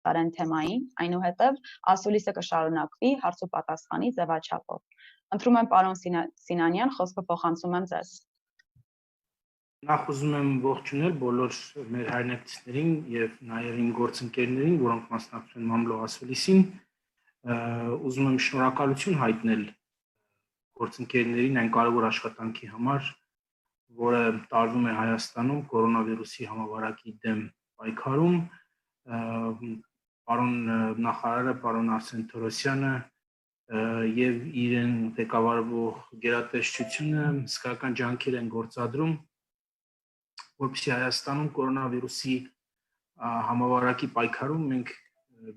կհանդիպեն թեմային, այնուհետև ասուլիսը կշարունակվի հարց ու պատասխանի ձևաչափով։ Ընտրում եմ պարոն Սինանյան, խոսքը փոխանցում եմ ձեզ։ Նախ ուզում եմ ողջունել բոլոր մեր հայրենակիցներին եւ նաեւ իմ գործընկերներին, որոնք մասնակցում են մամլո ասուլիսին։ Ուզում եմ շնորհակալություն հայտնել գործընկերներին այն կարևոր աշխատանքի համար, որը տարվում է Հայաստանում կորոնավիրուսի համավարակի դեմ պայքարում։ Պարոն նախարարը, պարոն Արսեն Թորոսյանը եւ իրեն ղեկավարվող գերատեսչությունը հսկայական ջանքեր են գործադրում, որպեսզի Հայաստանում կորոնավիրուսի համավարակի պայքարում մենք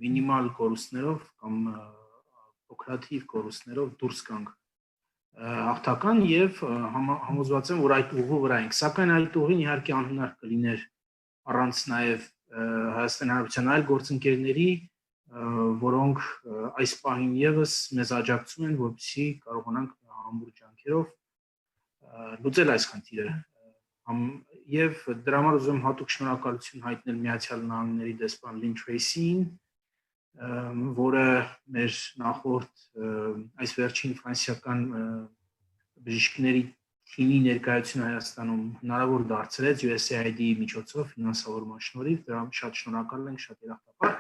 մինիմալ կորուստներով կամ փոքրաթիվ կորուստներով դուրս գանք հաղթական եւ համոզված եմ, որ այդ ուղու վրա ենք, սակայն այդ ուղին իհարկե անհնար կլիներ առանց նաեւ Հայաստանի Հանրապետության այլ գործընկերների, որոնք այս պահին եւս մեզ աջակցում են, որպեսզի կարողանանք համբուր ջանքերով լուծել այս խնդիրը։ Եվ դրա համար ուզում եմ հատուկ շնորհակալություն հայտնել Միացյալ Նահանգների դեսպան Թրեյսիին, որը մեր նախորդ այս վերջին ֆրանսիական բժիշկների թիմի ներկայությունը Հայաստանում հնարավոր դարձրեց USAID-ի միջոցով ֆինանսավորման շնորհիվ, դրա համար շատ շնորհակալ ենք, շատ երախտապար։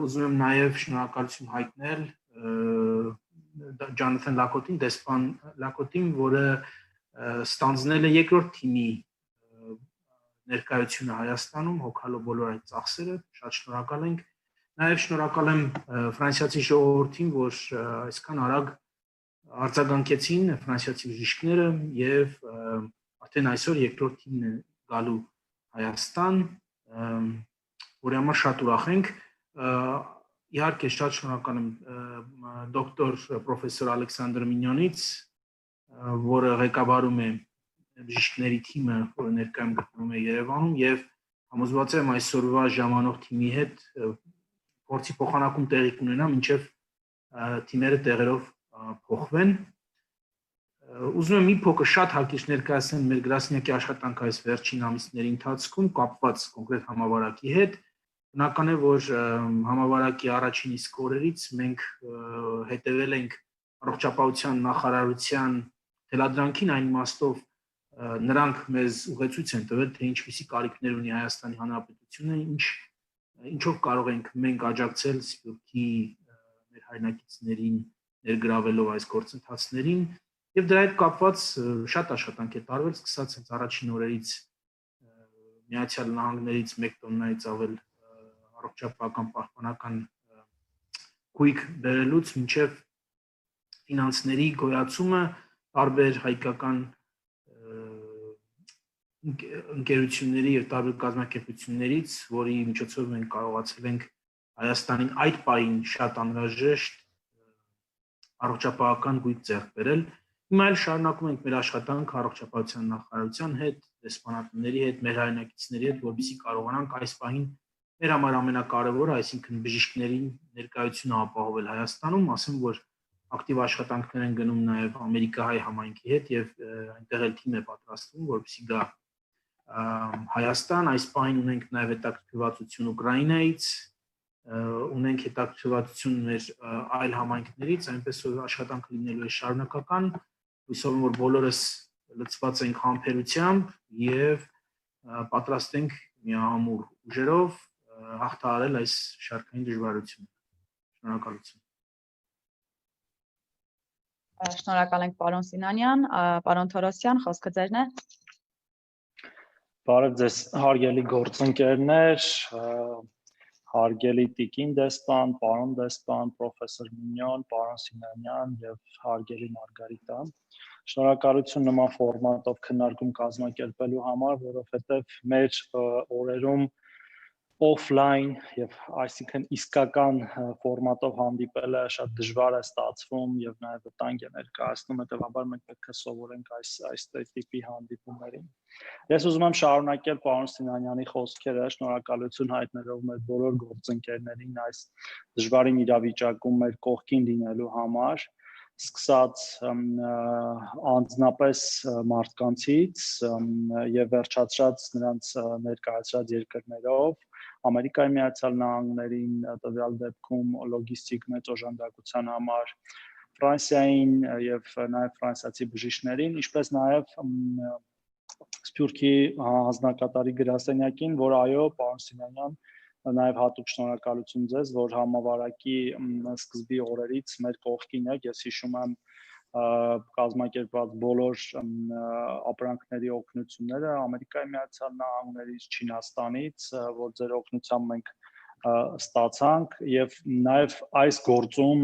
Ուզում եմ նաև շնորհակալություն հայտնել Ջոնաթան Լաքոթին, դեսպան Լաքոթին, որը ստանձնել է երկրորդ թիմի ներկայությունը Հայաստանում, հոգալով բոլոր այդ ծախսերը, շատ շնորհակալ ենք։ Նաև շնորհակալ եմ ֆրանսիացի ժողովրդին, որ այսքան արագ արձագանքեցին ֆրանսիացի բժիշկները եւ արդեն այսօր երկրորդ թիմն է գալու Հայաստան, որի համար շատ ուրախ ենք։ Իհարկե շատ շնորհակալ եմ դոկտոր պրոֆեսոր Ալեքսանդր Մինյոնից, որը ղեկավարում է բժիշկների թիմը, որը ներկայում գտնվում է Երևանում եւ համոզված եմ այսօրվա ժամանող թիմի հետ փորձի փոխանակում տեղի կունենա, մինչեւ թիմերը տեղերով փոխվեն։ Ուզում եմ մի փոքր շատ հակիրճ ներկայացնել մեր գրասենյակի աշխատանքը այս վերջին ամիսների ընթացքում կապված կոնկրետ համավարակի հետ։ Բնական է, որ համավարակի առաջին իսկ օրերից մենք հետևել ենք առողջապահության նախարարության թելադրանքին այն իմաստով նրանք մեզ ուղեցույց են տվել, թե ինչպիսի կարիքներ ունի Հայաստանի Հանրապետությունը, ինչով կարող ենք մենք աջակցել Սփյուռքի մեր հայրենակիցներին ներգրավելով այս գործընթացներին եւ դրա հետ կապված շատ աշխատանք է տարվել, սկսած հենց առաջին օրերից Միացյալ Նահանգներից 1 տոննայից ավել առողջապահական պահպանական գույք բերելուց մինչև ֆինանսների գոյացումը տարբեր հայկական ընկերությունների եւ տարբեր կազմակերպություններից, որի միջոցով մենք կարողացել ենք Հայաստանին այդ պահին շատ անհրաժեշտ առողջապահական գույք ձեռք բերել։ Հիմա էլ շարունակում ենք մեր աշխատանքը առողջապահության նախարարության հետ, դեսպանատների հետ, մեր հայրենակիցների հետ, որպեսզի կարողանանք այս պահին մեր համար ամենակարևորը, այսինքն բժիշկների ներկայությունը ապահովել Հայաստանում, ասեմ, որ ակտիվ աշխատանքներ են գնում նաև ամերիկահայ համայնքի հետ եւ այնտեղ էլ թիմ է պատրաստվում, որպեսզի գա Հայաստան, այս պահին ունենք նաև հետաքրքրվածություն Ուկրաինայից, ունենք հետաքրքրվածություն մեր այլ համայնքներից, այնպես որ աշխատանքը լինելու է շարունակական, հույսով եմ, որ բոլորս լցված ենք համբերությամբ եւ պատրաստ ենք միահամուռ ուժերով հաղթահարել այս շարքային դժվարությունները։ Շնորհակալություն։ Շնորհակալ ենք պարոն Սինանյան, պարոն Թորոսյան, խոսքը ձերն է։ Բարև ձեզ հարգելի գործընկերներ, հարգելի տիկին դեսպան, պարոն դեսպան, պրոֆեսոր Մինյոն, պարոն Սինանյան եւ հարգելի Մարգարիտա։ Շնորհակալություն նման ֆորմատով քննարկում կազմակերպելու համար, որովհետեւ մեր օրերում օֆլայն եւ այսինքն իսկական ֆորմատով հանդիպելը շատ դժվար է ստացվում եւ նաեւ վտանգ է ներկայացնում, հետեւաբար մենք պետք է սովորենք այս տիպի հանդիպումներին։ Ես ուզում եմ շարունակել պարոն Սինանյանի խոսքերը, շնորհակալություն հայտնելով մեր բոլոր գործընկերներին այս դժվարին իրավիճակում մեր կողքին լինելու համար, սկսած անձնապես մարդկանցից եւ վերջացրած նրանց ներկայացրած երկրներով, Ամերիկայի Միացյալ Նահանգներին, տվյալ դեպքում լոգիստիկ մեծ օժանդակության համար, Ֆրանսիային եւ նաեւ ֆրանսիացի բժիշկներին, ինչպես նաեւ Սփյուռքի հանձնակատարի գրասենյակին, որ այո, պարոն Սինանյան, նաև հատուկ շնորհակալություն ձեզ, որ համավարակի սկզբի օրերից մեր կողքին եք, ես հիշում եմ կազմակերպված բոլոր ապրանքների օգնությունները Ամերիկայի Միացյալ Նահանգներից, Չինաստանից, որ ձեր օգնությամբ մենք ստացանք եւ նաեւ այս գործում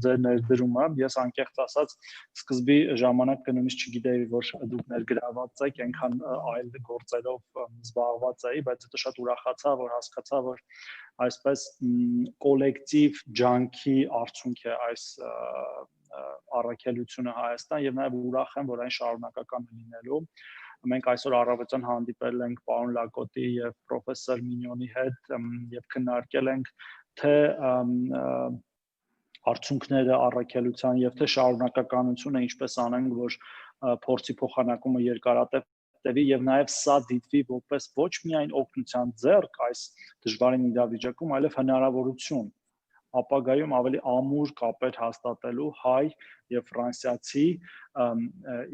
ձեր ներդրումը ես անկեղծ ասած սկզբի ժամանակ նույնիսկ չգիտեի որ դուք ներգրաված եք այնքան այլ գործերով զբաղված էի բայց հետո շատ ուրախացա որ հասկացա որ այսպես կոլեկտիվ ջանքի արդյունք է այս առաքելությունը Հայաստան եւ նաեւ ուրախ եմ որ այն շարունակական է լինելու Մենք այսօր առավոտյան հանդիպել ենք պարոն Լաքոթի եւ պրոֆեսոր Մինյոնի հետ եւ քննարկել ենք թե արդյունքները առաքելության եւ թե շարունակականությունը ինչպես անենք որ փորձի փոխանակումը երկարատև եւ նաեւ սա դիտվի որպես ոչ միայն օգնության ձեռք այս դժվարին իրավիճակում այլև հնարավորություն ապագայում ավելի ամուր կապեր հաստատելու հայ եւ ֆրանսիացի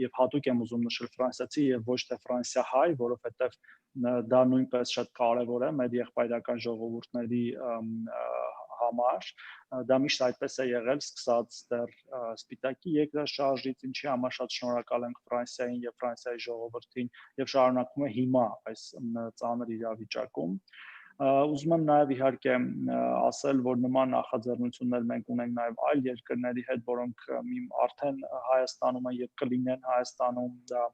եւ հատուկ եմ ուզում նշել ֆրանսիացի եւ ոչ թե ֆրանսիա-հայ, որովհետեւ դա նույնպես շատ կարեւոր է մեր եղբայրական ժողովուրդների համար դա միշտ այդպես է եղել սկսած դեռ Սպիտակի երկրաշարժից, ինչի համար շատ շնորհակալ ենք Ֆրանսիային եւ Ֆրանսիայի ժողովրդին եւ շարունակում է հիմա այս ծանր իրավիճակում Ուզում եմ նաև իհարկե ասել, որ նման նախաձեռնություններ մենք ունենք նաև այլ երկրների հետ, որոնք արդեն Հայաստանում են եւ կլինեն Հայաստանում, դա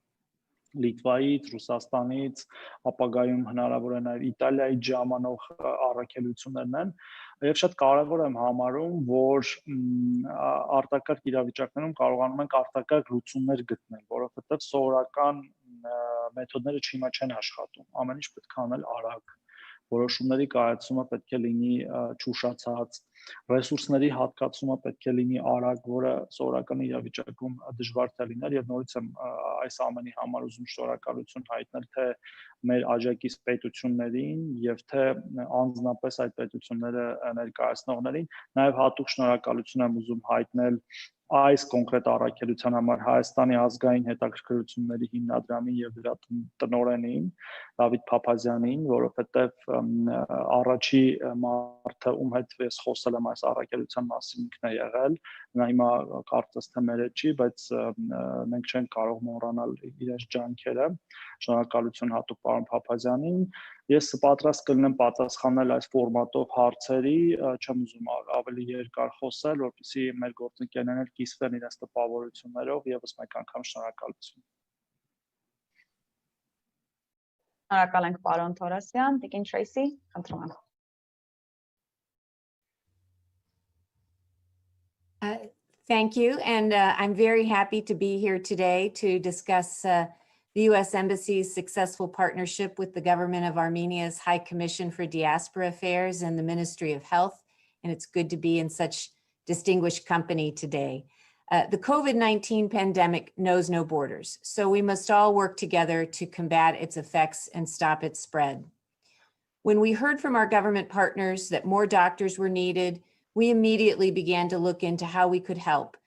Լիտվայից, Ռուսաստանից, ապագայում հնարավոր է նաև Իտալիայից ժամանող առաքելություններն են, եւ շատ կարեւոր եմ համարում, որ արտակարգ իրավիճակներում կարողանում ենք արտակարգ լուծումներ գտնել, որովհետեւ սովորական մեթոդները չիմա չեն աշխատում, ամեն ինչ պետք է անել արագ Որոշումների կայացումը պետք է լինի ճուշացած, ռեսուրսների հատկացումը պետք է լինի արագ, որը սովորական իրավիճակում դժվար թե լիներ եւ նորից եմ այս ամենի համար ուզում շնորհակալություն հայտնել թե մեր աջակից պետություններին եւ թե անձնապես այդ պետությունները ներկայացնողներին, նաեւ հատուկ շնորհակալություն եմ ուզում հայտնել այս կոնկրետ առաքելության համար Հայաստանի ազգային հետաքրքրությունների հիմնադրամին եւ դրա տնօրենին Դավիթ Փափազյանին, որովհետեւ առաջի մարդը ում հետ ես խոսել եմ այս առաքելության մասին ինքն է եղել, նա հիմա կարծես թե մեր չի, բայց մենք չենք կարող մոռանալ իր ջանքերը, շնորհակալություն հատուկ պարոն Փափազյանին Ես պատրաստ կլինեմ պատասխանել այս ֆորմատով հարցերի, չեմ ուզում ավելի երկար խոսել, որպեսզի մեր գործընկերներն կիսվեն իրենց տպավորություններով եւս մեկ անգամ շնորհակալություն։ Շնորհակալ ենք պարոն Թորոսյան, Տիկին Թրեյսի, խնդրում եմ։ Thank you, and I'm very happy to be here today to discuss the U.S. Embassy's successful partnership with the government of Armenia's High Commission for Diaspora Affairs and the Ministry of Health, and it's good to be in such distinguished company today. The COVID-19 pandemic knows no borders, so we must all work together to combat its effects and stop its spread. When we heard from our government partners that more doctors were needed, we immediately began to look into how we could help.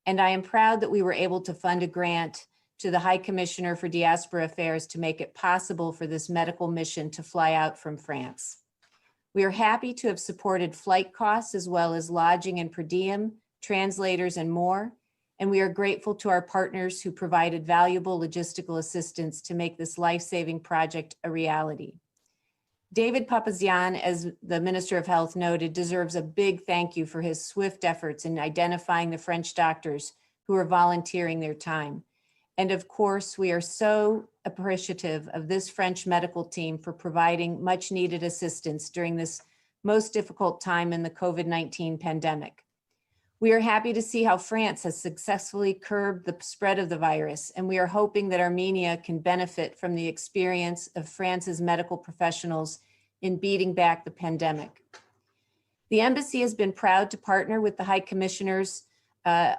And I am proud that we were able to fund a grant to the High Commissioner for Diaspora Affairs to make it possible for this medical mission to fly out from France. We are happy to have supported flight costs as well as lodging and per diem, translators, and more. And we are grateful to our partners who provided valuable logistical assistance to make this life-saving project a reality. David Papazian, as the Minister of Health noted, deserves a big thank you for his swift efforts in identifying the French doctors who are volunteering their time. And of course, we are so appreciative of this French medical team for providing much needed assistance during this most difficult time in the COVID-19 pandemic. We are happy to see how France has successfully curbed the spread of the virus, and we are hoping that Armenia can benefit from the experience of France's medical professionals in beating back the pandemic. The embassy has been proud to partner with the High Commissioner's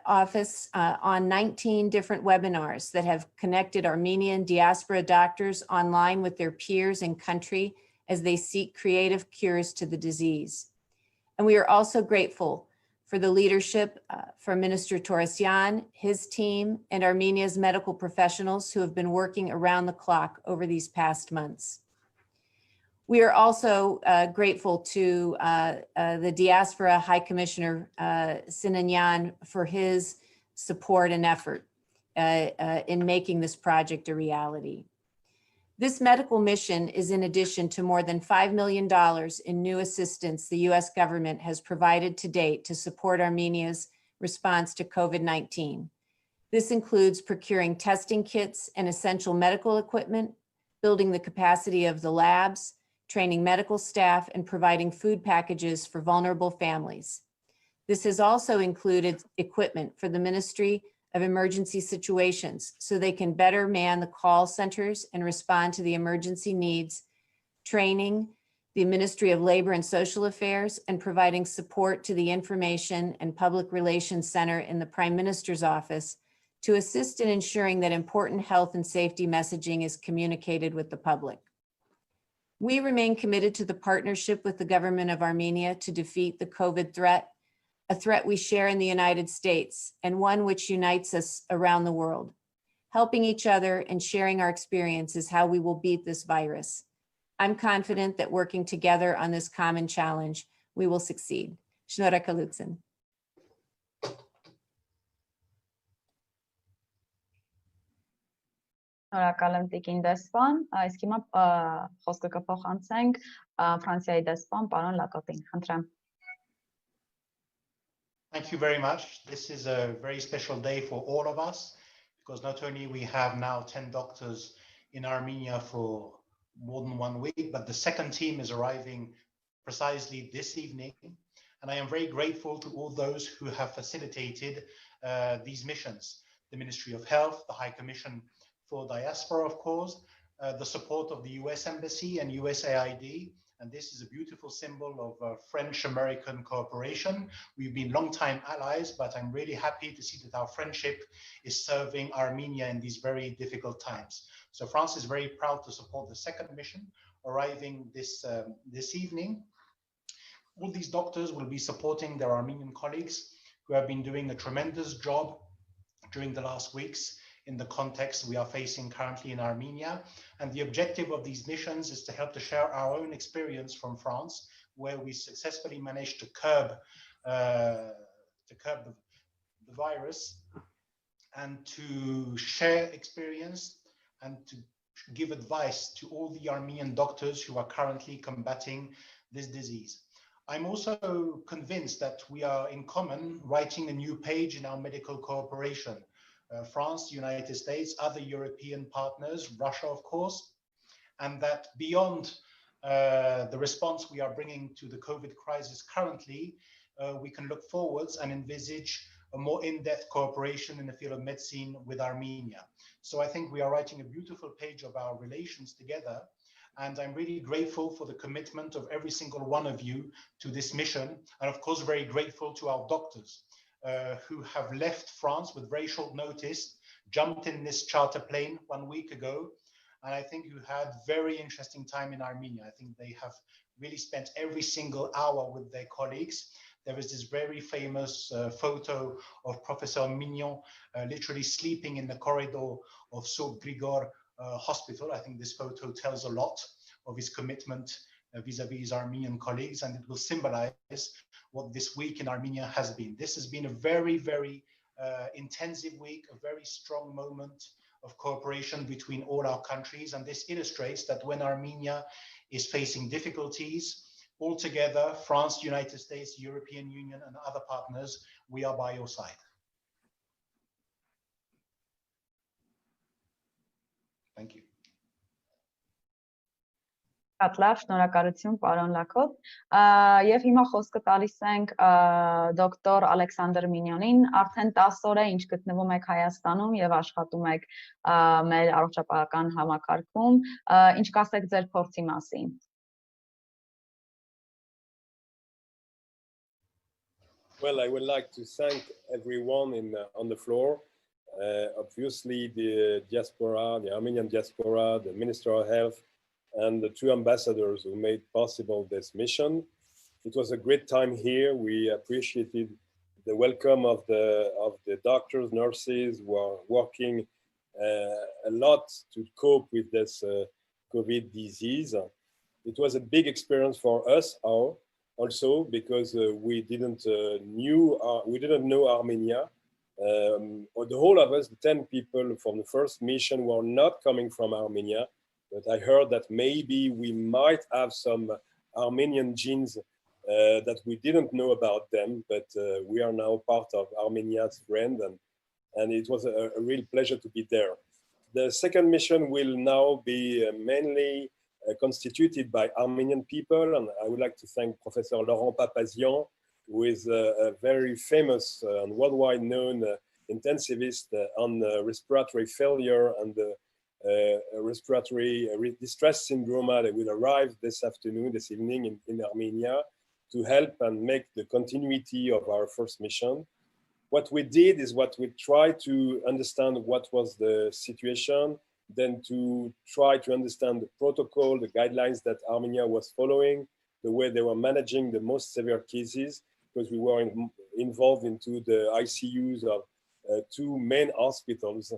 office on 19 different webinars that have connected Armenian diaspora doctors online with their peers in country as they seek creative cures to the disease. And we are also grateful for the leadership from Minister Torosyan, his team, and Armenia's medical professionals who have been working around the clock over these past months. We are also grateful to the Diaspora High Commissioner Sínanyani for his support and effort in making this project a reality. This medical mission is in addition to more than $5 million in new assistance the US government has provided to date to support Armenia's response to COVID-19. This includes procuring testing kits and essential medical equipment, building the capacity of the labs, training medical staff, and providing food packages for vulnerable families. This has also included equipment for the Ministry of Emergency Situations so they can better man the call centers and respond to the emergency needs, training the Ministry of Labor and Social Affairs, and providing support to the Information and Public Relations Center in the Prime Minister's office to assist in ensuring that important health and safety messaging is communicated with the public. We remain committed to the partnership with the government of Armenia to defeat the COVID threat, a threat we share in the United States and one which unites us around the world. Helping each other and sharing our experience is how we will beat this virus. I'm confident that working together on this common challenge, we will succeed. Շնորհակալություն. Շնորհակալ եմ Տիկին դեսպան, իսկ հիմա խոսքը կփոխանցենք Ֆրանսիայի դեսպան պարոն Լաքոթին, խնդրեմ։ Thank you very much. This is a very special day for all of us because not only we have now 10 doctors in Armenia for more than 1 week, but the second team is arriving precisely this evening. And I am very grateful to all those who have facilitated these missions. The Ministry of Health, the High Commission for Diaspora, of course, the support of the US Embassy and USAID. And this is a beautiful symbol of French-American cooperation. We've been long-time allies, but I'm really happy to see that our friendship is serving Armenia in these very difficult times. So France is very proud to support the second mission arriving this evening. All these doctors will be supporting their Armenian colleagues who have been doing a tremendous job during the last weeks in the context we are facing currently in Armenia. And the objective of these missions is to help to share our own experience from France, where we successfully managed to curb the virus, and to share experience and to give advice to all the Armenian doctors who are currently combating this disease. I'm also convinced that we are in common writing a new page in our medical cooperation. France, the United States, other European partners, Russia, of course, and that beyond the response we are bringing to the COVID crisis currently, we can look forwards and envisage a more in-depth cooperation in the field of medicine with Armenia. So I think we are writing a beautiful page of our relations together, and I'm really grateful for the commitment of every single one of you to this mission, and of course very grateful to our doctors who have left France with very short notice, jumped in this charter plane 1 week ago, and I think you had very interesting time in Armenia. I think they have really spent every single hour with their colleagues. There is this very famous photo of Professor Mignon literally sleeping in the corridor of ΟՒՂԻΓ hospital. I think this photo tells a lot of his commitment vis-a-vis his Armenian colleagues, and it will symbolize what this week in Armenia has been. This has been a very, very intensive week, a very strong moment of cooperation between all our countries. And this illustrates that when Armenia is facing difficulties, all together, France, United States, European Union, and other partners, we are by your side. Thank you. Լավ, շնորհակալություն պարոն Լաքոթ, եւ հիմա խոսքը տալիս ենք դոկտոր Ալեքսանդր Մինյոնին, արդեն 10 օր է ինչ գտնվում եք Հայաստանում եւ աշխատում եք մեր առողջապահական համակարգում, ինչ կասեք ձեր փորձի մասին։ Well, I would like to thank everyone on the floor, obviously the diaspora, the Armenian diaspora, the Minister of Health, and the 2 ambassadors who made possible this mission. It was a great time here. We appreciated the welcome of the doctors, nurses who are working a lot to cope with this COVID disease. It was a big experience for us also because we didn't know Armenia. The whole of us, the 10 people from the first mission, were not coming from Armenia, but I heard that maybe we might have some Armenian genes that we didn't know about them, but we are now part of Armenia's brand, and it was a real pleasure to be there. The second mission will now be mainly constituted by Armenian people, and I would like to thank Professor Laurent Papazian, who is a very famous and worldwide known intensivist on respiratory failure and respiratory distress syndrome that will arrive this evening in Armenia to help and make the continuity of our first mission. What we did is we tried to understand what was the situation, then to try to understand the protocol, the guidelines that Armenia was following, the way they were managing the most severe cases, because we were involved into the ICUs of 2 main hospitals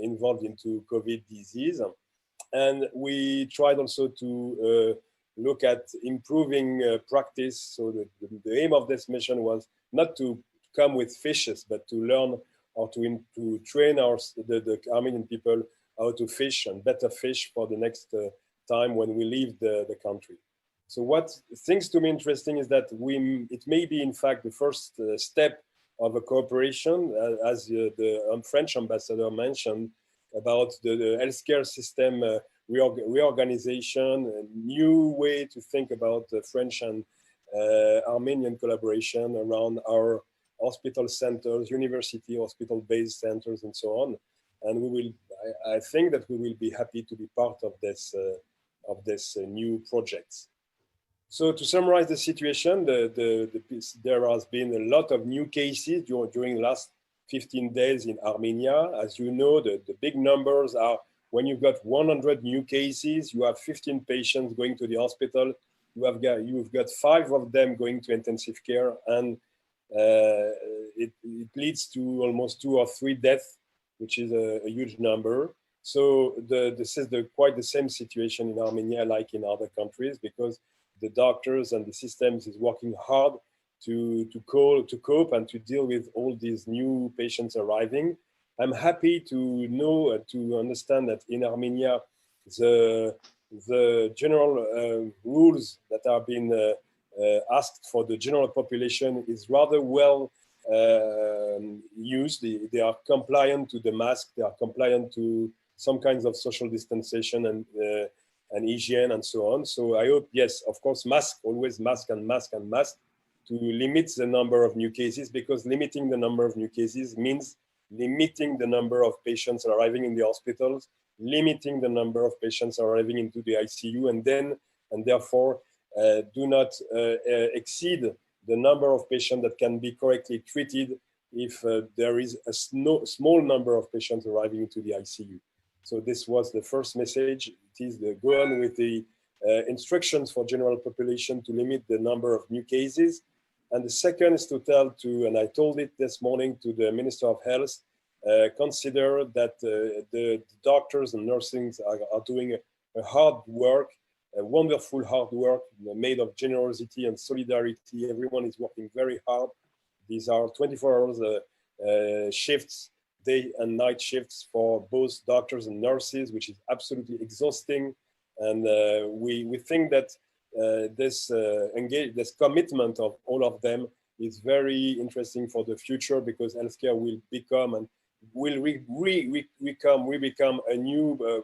involved into COVID disease. And we tried also to look at improving practice. So the aim of this mission was not to come with fishes, but to learn or to train the Armenian people how to fish and better fish for the next time when we leave the country. So what seems to me interesting is that it may be in fact the first step of a cooperation, as the French ambassador mentioned, about the healthcare system reorganization, a new way to think about the French and Armenian collaboration around our hospital centers, university hospital-based centers, and so on. And I think that we will be happy to be part of this new project. So to summarize the situation, there has been a lot of new cases during the last 15 days in Armenia. As you know, the big numbers are when you've got 100 new cases, you have 15 patients going to the hospital, you've got 5 of them going to intensive care, and it leads to almost 2 or 3 deaths, which is a huge number. So this is quite the same situation in Armenia like in other countries, because the doctors and the systems is working hard to cope and to deal with all these new patients arriving. I'm happy to know and to understand that in Armenia, the general rules that are being asked for the general population is rather well used. They are compliant to the mask, they are compliant to some kinds of social distanciation and hygiene and so on. So I hope, yes, of course, always mask and mask and mask to limit the number of new cases, because limiting the number of new cases means limiting the number of patients arriving in the hospitals, limiting the number of patients arriving into the ICU, and therefore do not exceed the number of patients that can be correctly treated if there is a small number of patients arriving into the ICU. So this was the first message. It is go on with the instructions for general population to limit the number of new cases. And the second is to and I told it this morning to the Minister of Health, consider that the doctors and nurses are doing a hard work, a wonderful hard work made of generosity and solidarity. Everyone is working very hard. These are 24 hours shifts, day and night shifts for both doctors and nurses, which is absolutely exhausting. And we think that this commitment of all of them is very interesting for the future, because healthcare will become a new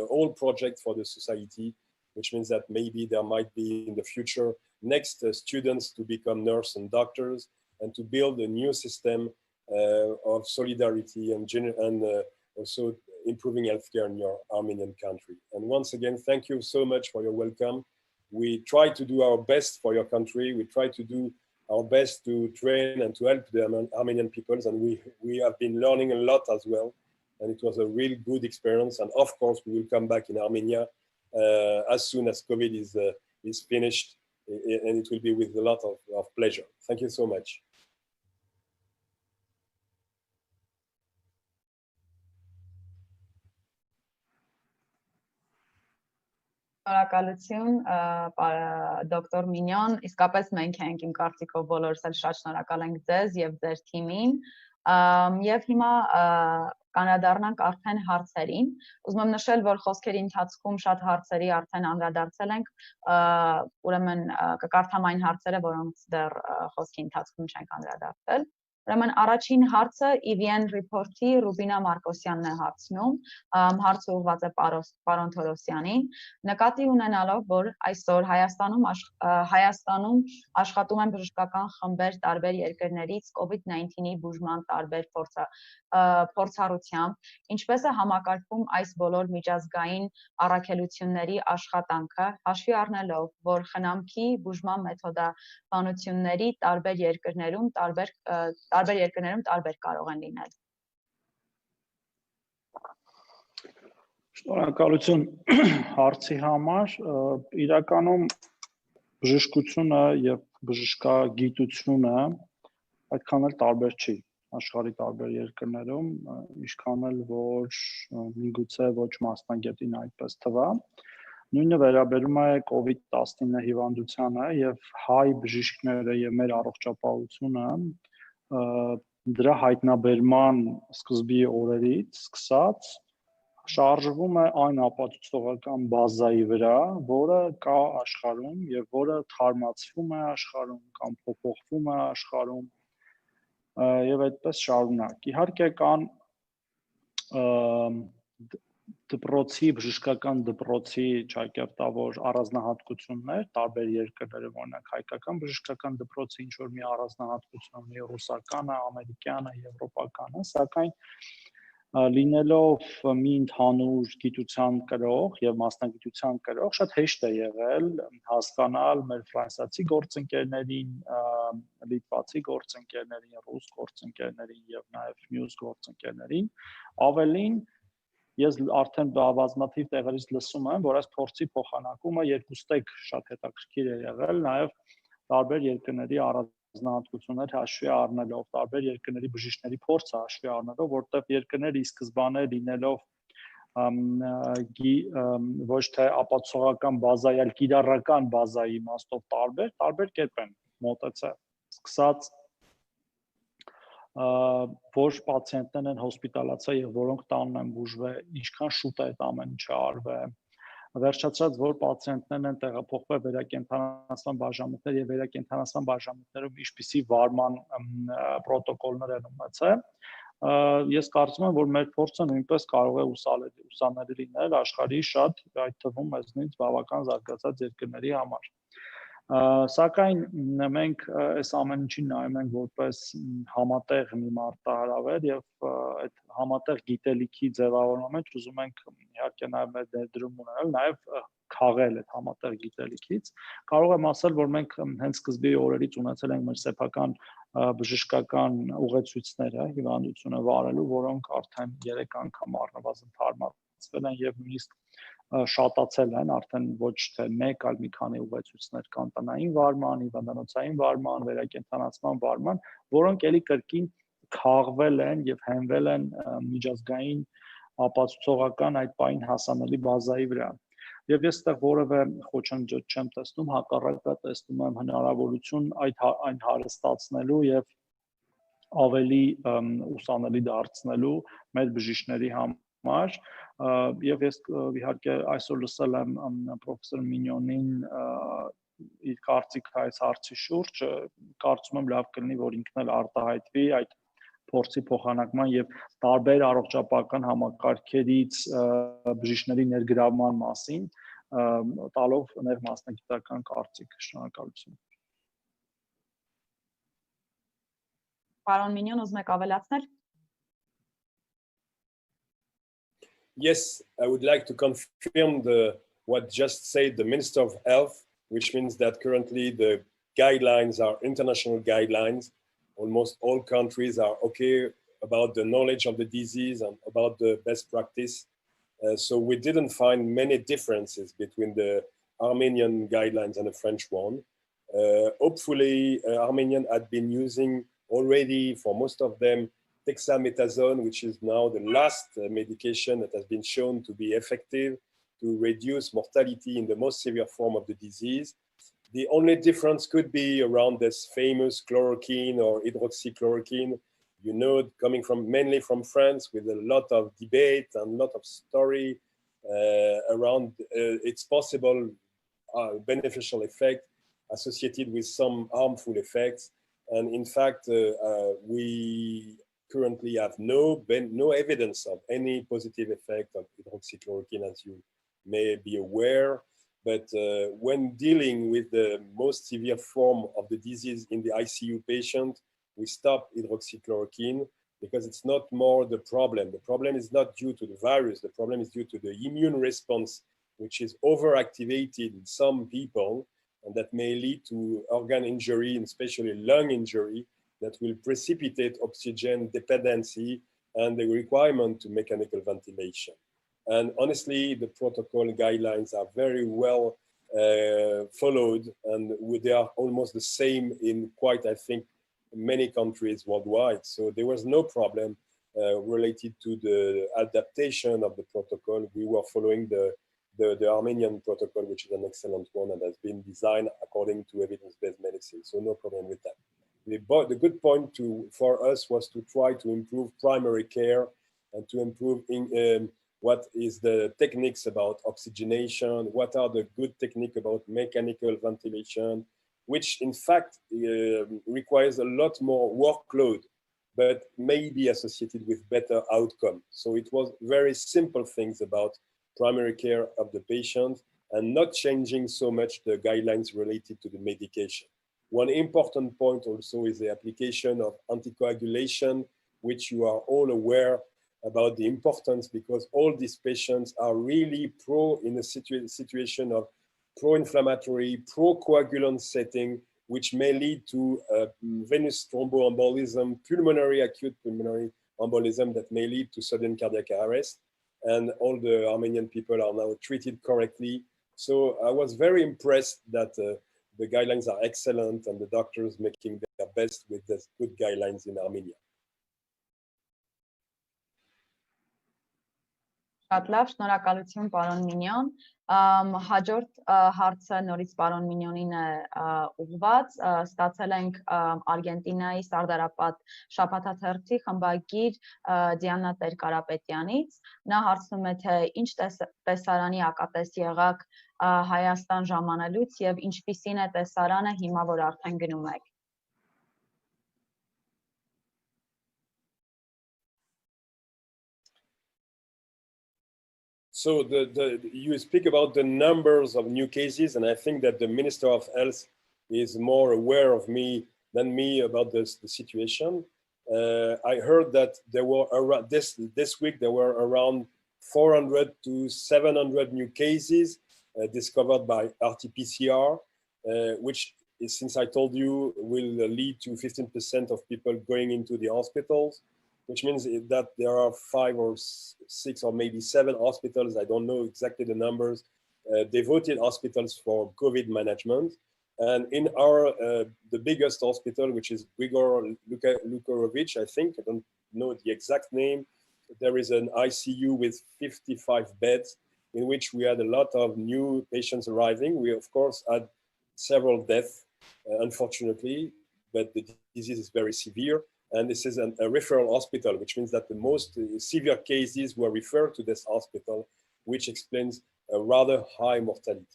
old project for the society, which means that maybe there might be in the future next students to become nurses and doctors, and to build a new system of solidarity and also improving healthcare in your Armenian country. And once again, thank you so much for your welcome. We try to do our best for your country. We try to do our best to train and to help the Armenian peoples, and we have been learning a lot as well. And it was a really good experience. And of course, we will come back in Armenia as soon as COVID is finished, and it will be with a lot of pleasure. Thank you so much. Շնորհակալություն դոկտոր Մինյոն, իսկապես մենք ենք իմ կարծիքով բոլորս էլ շատ շնորհակալ ենք ձեզ եւ ձեր թիմին եւ հիմա կանադառնանք արդեն հարցերին ուզում եմ նշել որ խոսքերի ընթացքում շատ հարցերի արդեն անդրադարձել ենք ուրեմն կկարդամ այն հարցերը որոնց դեռ խոսքի ընթացքում չենք անդրադարձել Ուրեմն առաջին հարցը EVN report-ի Ռուբինա Մարկոսյանն է հարցնում, հարցը ուղղված է պարոն Թորոսյանին, նկատի ունենալով, որ այսօր Հայաստանում աշխատում են բժշկական խմբեր տարբեր երկրներից COVID-19-ի բուժման տարբեր փորձառությամբ, ինչպես է համակարգվում այս բոլոր միջազգային առաքելությունների աշխատանքը, հաշվի առնելով, որ խնամքի բուժման մեթոդաբանությունների տարբեր երկրներում տարբեր կարող են լինել։ Շնորհակալություն հարցի համար, իրականում բժշկությունը եւ բժշկագիտությունը այդքան էլ տարբեր չի աշխարհի տարբեր երկրներում, ինչքան էլ որ միգուցե ոչ մասնագետին այդպես թվա։ Նույնը վերաբերում է COVID-19 հիվանդությանը եւ հայ բժիշկները եւ մեր առողջապահությունը դրա հայտնաբերման սկզբի օրերից սկսած շարժվում է այն ապացուցողական բազայի վրա, որը կա աշխարհում եւ որը թարմացվում է աշխարհում կամ փոփոխվում է աշխարհում եւ այդպես շարունակ։ Իհարկե կան դպրոցի բժշկական դպրոցի ճակերտավոր առանձնահատկություններ տարբեր երկրներում օրինակ հայկական բժշկական դպրոցի ինչ որ մի առանձնահատկություն ունի ռուսականը, ամերիկյանը, եվրոպականը, սակայն լինելով մի ընդհանուր գիտության կրող եւ մասնագիտության կրող շատ հեշտ է եղել հասկանալ մեր ֆրանսիացի գործընկերներին, լիտվացի գործընկերներին, ռուս գործընկերներին եւ նաեւ մյուս գործընկերներին ավելին ես արդեն բազմաթիվ տեղերից լսում եմ որ այս փորձի փոխանակումը երկուստեք շատ հետաքրքիր է եղել նաեւ տարբեր երկրների առանձնահատկություններ հաշվի առնելով տարբեր երկրների բժիշկների փորձը հաշվի առնելով որտեղ երկրները ի սկզբանե լինելով ոչ թե ապացուցողական բազայի, այլ կիրառական բազայի իմաստով տարբեր կերպ են մոտեցել սկսած որ պացիենտներն են հոսպիտալացել եւ որոնք տանն են բուժվել, ինչքան շուտ է այդ ամեն ինչը արվել վերջացած որ պացիենտներն են տեղափոխվել վերակենդանացման բաժանմունքներ եւ վերակենդանացման բաժանմունքներում ինչպիսի վարման պրոտոկոլներ են ունեցել ես կարծում եմ որ մեր փորձը նույնպես կարող է ուսանելի լինել աշխարհի շատ այդ թվում մեզնից բավական զարգացած երկրների համար Սակայն մենք այս ամեն ինչին նայում ենք որպես համատեղ մի մարտահրավեր եւ այդ համատեղ գիտելիքի ձևավորման մեջ ուզում ենք իհարկե նաեւ մեր ներդրում ունենալ նաեւ քաղել այդ համատեղ գիտելիքից կարող եմ ասել որ մենք հենց սկզբի օրերից ունեցել ենք մեր սեփական բժշկական ուղեցույցները հիվանդությունը վարելու որոնք արդեն 3 անգամ առնվազն թարմացվել են եւ նույնիսկ շատացել են արդեն ոչ թե մեկ, այլ մի քանի ուղեցույցներ կան տնային վարման, հիվանդանոցային վարման, վերակենդանացման վարման, որոնք էլի կրկին քաղվել են եւ հենվել են միջազգային ապացուցողական այդ պայն հասանելի բազայի վրա։ Եվ ես այդտեղ որևէ խոչընդոտ չեմ տեսնում, հակառակը տեսնում եմ հնարավորություն այն հարստացնելու եւ ավելի ուսանելի դարձնելու մեր բժիշկների համար եւ ես իհարկե այսօր լսել եմ պրոֆեսոր Մինյոնին իր կարծիքը այս հարցի շուրջ կարծում եմ լավ կլինի որ ինքն էլ արտահայտվի այդ փորձի փոխանակման եւ տարբեր առողջապահական համակարգերից բժիշկների ներգրավման մասին տալով ներ մասնագիտական կարծիք շնորհակալություն Պարոն Մինյոն ուզում եք ավելացնել Yes, I would like to confirm what just said the Minister of Health, which means that currently the guidelines are international guidelines. Almost all countries are okay about the knowledge of the disease and about the best practice. So we didn't find many differences between the Armenian guidelines and the French one. Hopefully, Armenian had been using already for most of them dexamethasone, which is now the last medication that has been shown to be effective to reduce mortality in the most severe form of the disease. The only difference could be around this famous chloroquine or hydroxychloroquine, you know, coming from mainly from France, with a lot of debate and a lot of story around its possible beneficial effect associated with some harmful effects. And in fact, we currently have no evidence of any positive effect of hydroxychloroquine, as you may be aware. But when dealing with the most severe form of the disease in the ICU patient, we stop hydroxychloroquine because it's not more the problem. The problem is not due to the virus. The problem is due to the immune response, which is overactivated in some people, and that may lead to organ injury, and especially lung injury, that will precipitate oxygen dependency and the requirement to mechanical ventilation. And honestly, the protocol guidelines are very well followed, and they are almost the same in quite, I think, many countries worldwide. So there was no problem related to the adaptation of the protocol. We were following the Armenian protocol, which is an excellent one and has been designed according to evidence-based medicine. So no problem with that. The good point for us was to try to improve primary care and to improve what is the techniques about oxygenation, what are the good techniques about mechanical ventilation, which in fact requires a lot more workload, but may be associated with better outcome. So it was very simple things about primary care of the patient and not changing so much the guidelines related to the medication. One important point also is the application of anticoagulation, which you are all aware about the importance, because all these patients are really in a situation of pro-inflammatory, pro-coagulant setting, which may lead to venous thromboembolism, acute pulmonary embolism that may lead to sudden cardiac arrest. And all the Armenian people are now treated correctly. So I was very impressed that the guidelines are excellent and the doctors making their best with the good guidelines in Armenia. Շատ լավ, շնորհակալություն պարոն Մինյոն։ Հաջորդ հարցը նորից պարոն Մինյոնին է ուղղված։ Ստացել ենք Արգենտինայի Սարդարապատ շաբաթաթերթի խմբագիր Դիանա Տեր-Կարապետյանից։ Նա հարցնում է, թե ինչ տեսարանի ակատես եղաք Հայաստան ժամանելուց եւ ինչպիսին է տեսարանը հիմա, որ արդեն գնում եք։ So you speak about the numbers of new cases, and I think that the Minister of Health is more aware of than me about the situation. I heard that there were around this week there were around 400 to 700 new cases discovered by RT-PCR, which is, since I told you, will lead to 15% of people going into the hospitals, which means that there are 5 or 6 or maybe 7 hospitals, I don't know exactly the numbers, devoted hospitals for COVID management. And in our, the biggest hospital, which is ΟՒՂԻΓ Lukarovich, I think, I don't know the exact name, there is an ICU with 55 beds in which we had a lot of new patients arriving. We, of course, had several deaths, unfortunately, but the disease is very severe. And this is a referral hospital, which means that the most severe cases were referred to this hospital, which explains a rather high mortality.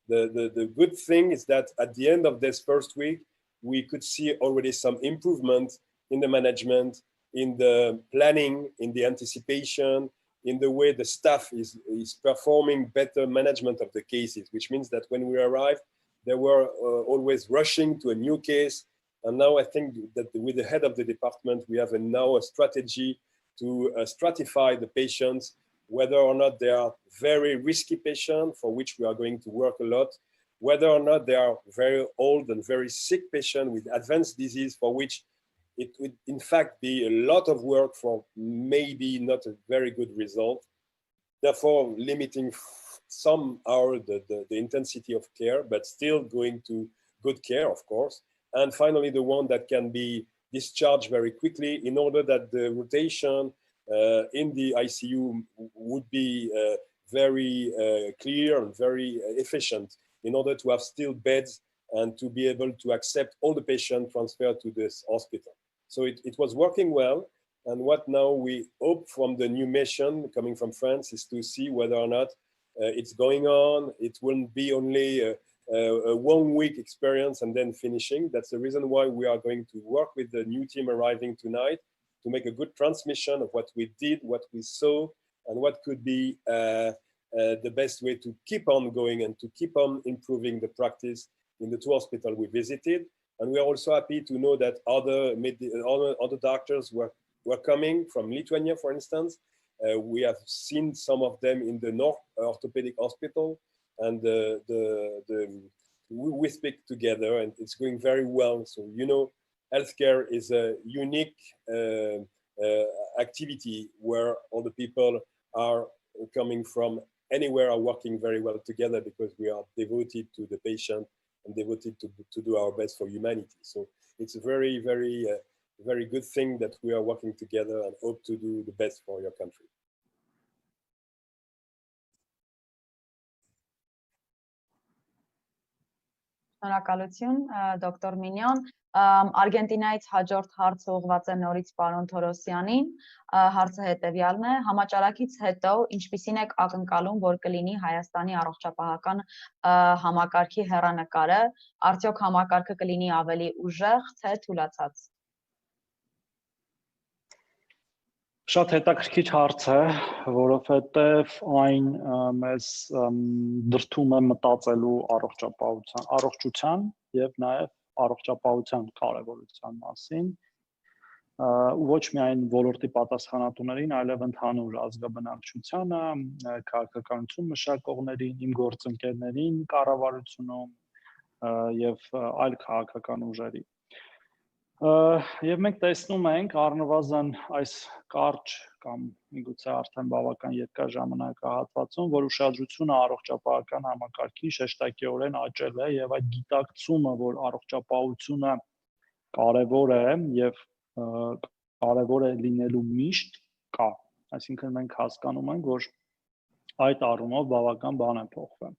The good thing is that at the end of this first week, we could see already some improvement in the management, in the planning, in the anticipation, in the way the staff is performing better management of the cases, which means that when we arrived, they were always rushing to a new case. And now I think that with the head of the department, we have now a strategy to stratify the patients, whether or not they are very risky patients, for which we are going to work a lot, whether or not they are very old and very sick patients with advanced disease, for which it would in fact be a lot of work for maybe not a very good result. therefore limiting somehow the intensity of care, but still going to good care, of course. And finally, the one that can be discharged very quickly in order that the rotation in the ICU would be very clear and very efficient in order to have still beds and to be able to accept all the patients transferred to this hospital. So it was working well. And what now we hope from the new mission coming from France is to see whether or not it's going on. It won't be only a 1 week experience and then finishing. That's the reason why we are going to work with the new team arriving tonight to make a good transmission of what we did, what we saw, and what could be the best way to keep on going and to keep on improving the practice in the 2 hospitals we visited. And we are also happy to know that other doctors were coming from Lithuania, for instance. We have seen some of them in the North Orthopedic Hospital, and we speak together, and it's going very well. So, you know, healthcare is a unique activity where all the people are coming from anywhere are working very well together because we are devoted to the patient and devoted to do our best for humanity. So it's a very, very, very good thing that we are working together and hope to do the best for your country. Շնորհակալություն, դոկտոր Մինյոն։ Արգենտինայից հաջորդ հարցը ուղղված է նորից պարոն Թորոսյանին։ Հարցը հետևյալն է. Համաճարակից հետո ինչպիսին եք ակնկալում, որ կլինի Հայաստանի առողջապահական համակարգի հեռանկարը, արդյոք համակարգը կլինի ավելի ուժեղ, թե թուլացած։ Շատ հետաքրքիր հարց է, որովհետև այն մեզ դրդում է մտածելու առողջության եւ նաեւ առողջապահության կարեւորության մասին, ոչ միայն ոլորտի պատասխանատուներին, այլև ընդհանուր ազգաբնակչությանը, քաղաքականություն մշակողներին, իմ գործընկերներին, կառավարությունում եւ այլ քաղաքական ուժերի։ Եվ մենք տեսնում ենք առնվազն այս կարճ կամ միգուցե արդեն բավական երկար ժամանակահատվածում, որ ուշադրությունը առողջապահական համակարգին շեշտակիորեն աճել է եւ այդ գիտակցումը, որ առողջապահությունը կարեւոր է եւ կարեւոր է լինելու միշտ կա։ Այսինքն մենք հասկանում ենք, որ այդ առումով բավական բան է փոխվել։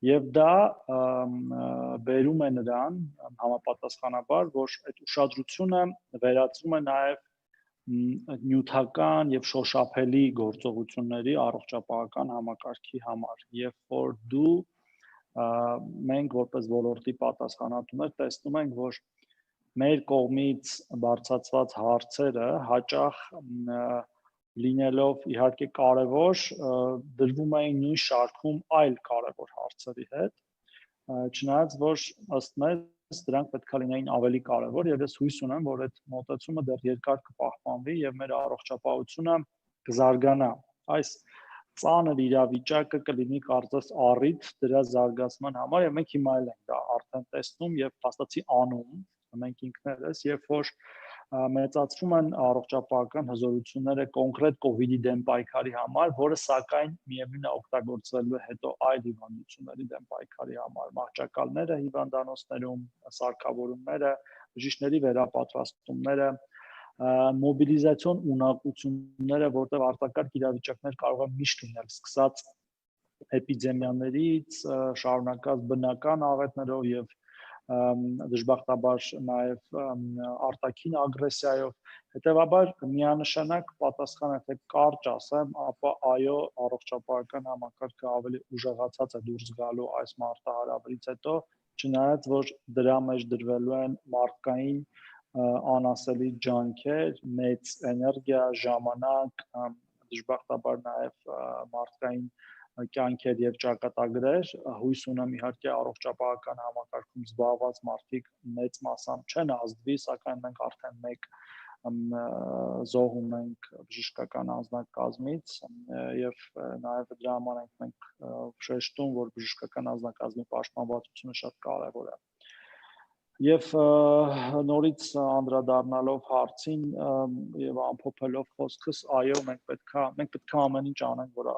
Եվ դա բերում է նրան համապատասխանաբար, որ այդ ուշադրությունը վերածվում է նաև նյութական եւ շոշափելի գործողությունների առողջապահական համակարգի համար, երբ որ մենք որպես ոլորտի պատասխանատուներ տեսնում ենք, որ մեր կողմից բարձրացված հարցերը հաճախ լինելով իհարկե կարևոր, դրվում էին նույն շարքում այլ կարևոր հարցերի հետ, չնայած որ ըստ մեզ դրանք պետք է լինեին ավելի կարևոր եւ ես հույս ունեմ, որ այդ մոտեցումը դեռ երկար կպահպանվի եւ մեր առողջապահությունը կզարգանա։ Այս ծանր իրավիճակը կլինի կարծես առիթ դրա զարգացման համար եւ մենք հիմա էլ ենք դա արդեն տեսնում եւ փաստացի անում, մենք ինքներս, երբ որ մեծացվում են առողջապահական հզորությունները կոնկրետ կոവിഡ്ի դեմ պայքարի համար, որը սակայն միևնույն է օգտագործվելու է հետո այլ հիվանդությունների դեմ պայքարի համար, մահճակալները հիվանդանոցներում, սարքավորումները, բժիշկների վերապատրաստումները, մոբիլիզացիոն ունակությունները, որտեղ արտակարգ իրավիճակներ կարող են միշտ լինել, սկսած էպիդեմիաներից, շարունակած բնական աղետներով եւ դժբախտաբար նաև արտաքին ագրեսիայով, հետևաբար միանշանակ պատասխանը թե կարճ ասեմ, ապա այո, առողջապահական համակարգը ավելի ուժեղացած է դուրս գալու այս մարտահրավերից հետո, չնայած որ դրա մեջ դրվելու են մարդկային անասելի ջանքեր, մեծ էներգիա, ժամանակ, դժբախտաբար նաև մարդկային կյանքեր եւ ճակատագրեր, հույս ունեմ իհարկե առողջապահական համակարգում զբաղված մարդիկ մեծ մասամբ չեն ազդվի, սակայն մենք արդեն մեկ զոհ ունենք բժշկական անձնակազմից եւ նաեւ դրա համար մենք շեշտում, որ բժշկական անձնակազմի պաշտպանվածությունը շատ կարեւոր է։ Եվ նորից անդրադառնալով հարցին եւ ամփոփելով խոսքս, այո, մենք պետք է ամեն ինչ անենք, որ